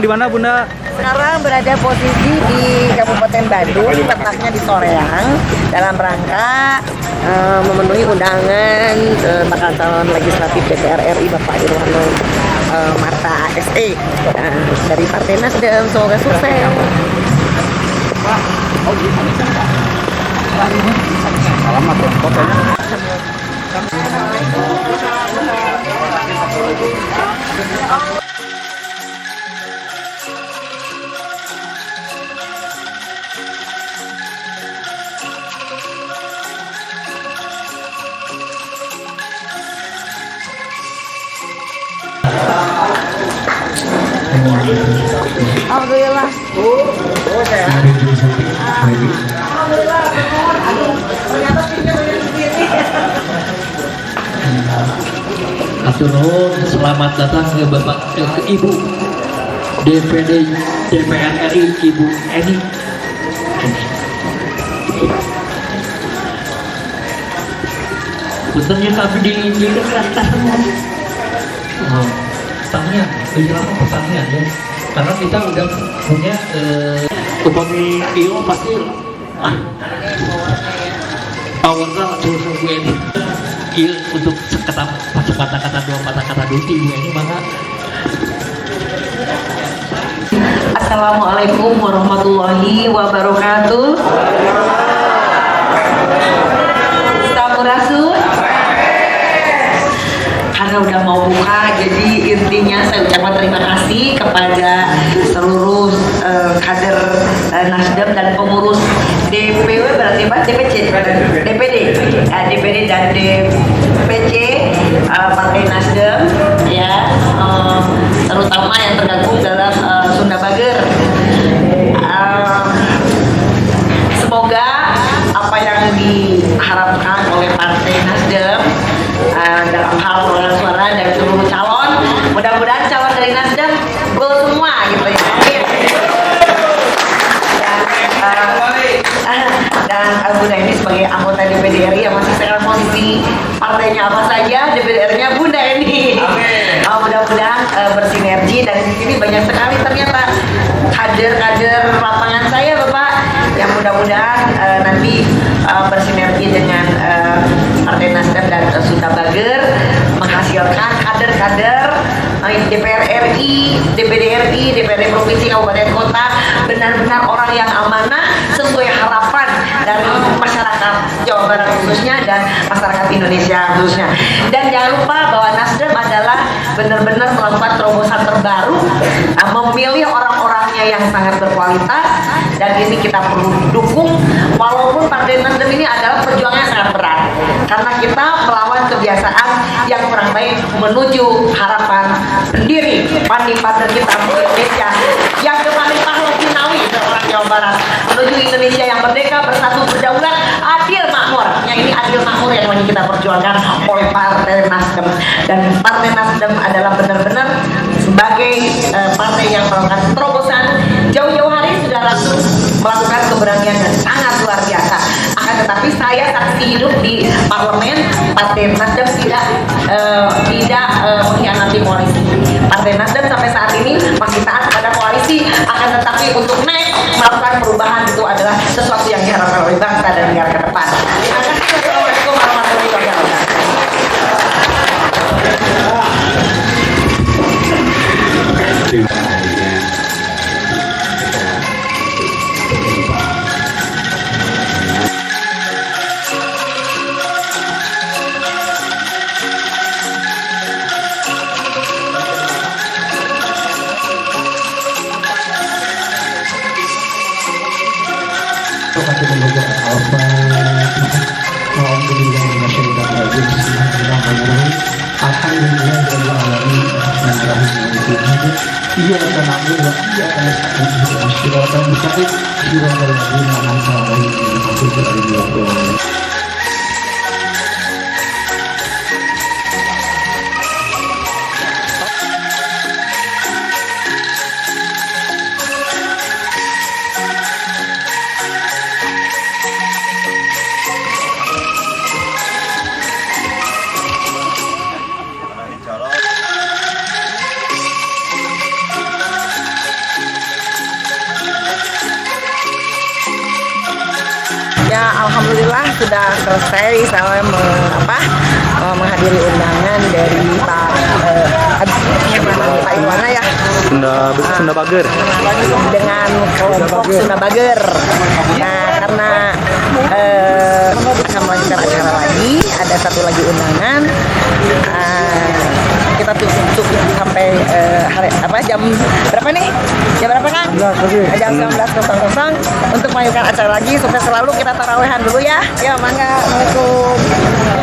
di mana Bunda? Sekarang berada posisi di Kabupaten Bandung, letaknya di Soreang, dalam rangka memenuhi undangan bakal calon legislatif DPR RI Bapak Irwana Marta SE dari Partai Nasdem. Semoga sukses. Alamat dong fotonya. Alhamdulillah. Aturun, selamat datang ke Bapak ke Ibu DPD DPR RI Ibu Eni. Bentarnya kami di kertas semua. Pertanian, apa pertanian ya? Karena kita udah punya upami iyo pasti powernya terus gue ini iya untuk kata-kata dua kata-kata duti gue ini maka. Assalamualaikum warahmatullahi wabarakatuh. Sampurasun. Karena udah mau buka, jadi intinya saya ucapkan terima kasih kepada seluruh kader Nasdem dan pengurus DPW berarti Pak DPC, DPD, DPD dan DPC Partai Nasdem ya, terutama yang tergabung dalam Sunda Bager. Semoga apa yang diharapkan oleh Partai Nasdem dalam hal perolehan suara dari seluruh calon, mudah-mudahan calon dari Nasdem gol semua gitu ya. Dan Bunda ini sebagai anggota DPD RI yang masih sekarang posisi partainya apa saja, DPD RI-nya Bunda ini. Mudah-mudahan bersinergi, dan di sini banyak sekali ternyata kader-kader lapangan saya Bapak, yang mudah-mudahan nanti bersinergi dengan Partai Nasdem dan Sunda Bager menghasilkan kader-kader DPR RI, DPD RI, DPRD Provinsi Kabupaten Kota, benar-benar orang yang amanah sesuai harapan dari masyarakat Jawa Barat khususnya dan masyarakat Indonesia khususnya. Dan jangan lupa bahwa Nasdem adalah benar-benar melakukan terobosan terbaru, memilih orang-orangnya yang sangat berkualitas, dan ini kita perlu dukung. Walaupun Partai Nasdem ini adalah perjuangan sangat berat, karena kita melawan kebiasaan yang kurang baik menuju harapan sendiri, funding partner kita Indonesia yang kemarin pahlawan Finawi orang Jawa Barat, menuju Indonesia yang merdeka, bersatu, berdaulat, adil, makmur. Yang ini adil makmur yang lagi kita perjuangkan oleh Partai Nasdem. Dan Partai Nasdem adalah benar-benar sebagai partai yang melakukan terobosan jauh-jauh hari sudah langsung melakukan keberanian yang sangat luar biasa. Akan tetapi saya saksi hidup di parlemen, Partai Nasdem tidak mengkhianati koalisi. Partai Nasdem sampai saat ini masih taat pada koalisi, akan tetapi untuk naik melakukan perubahan itu adalah sesuatu yang diharapkan oleh bangsa dan negara ke depan. Terima kasih. Assalamualaikum warahmatullahi wabarakatuh. sudah selesai sama menghadiri undangan dari Pak Irwana ya. Sunda Bager. Dengan kelompok Sunda Bager. Nah, karena kita melanjutkan acara lagi, ada satu lagi undangan. Kita tutup sampai jam berapa nih? Jam berapa Kang? Jam 19.00 untuk melanjutkan acara lagi. Sukses selalu, kita tarawehan dulu ya. Ya, mangga. Assalamualaikum.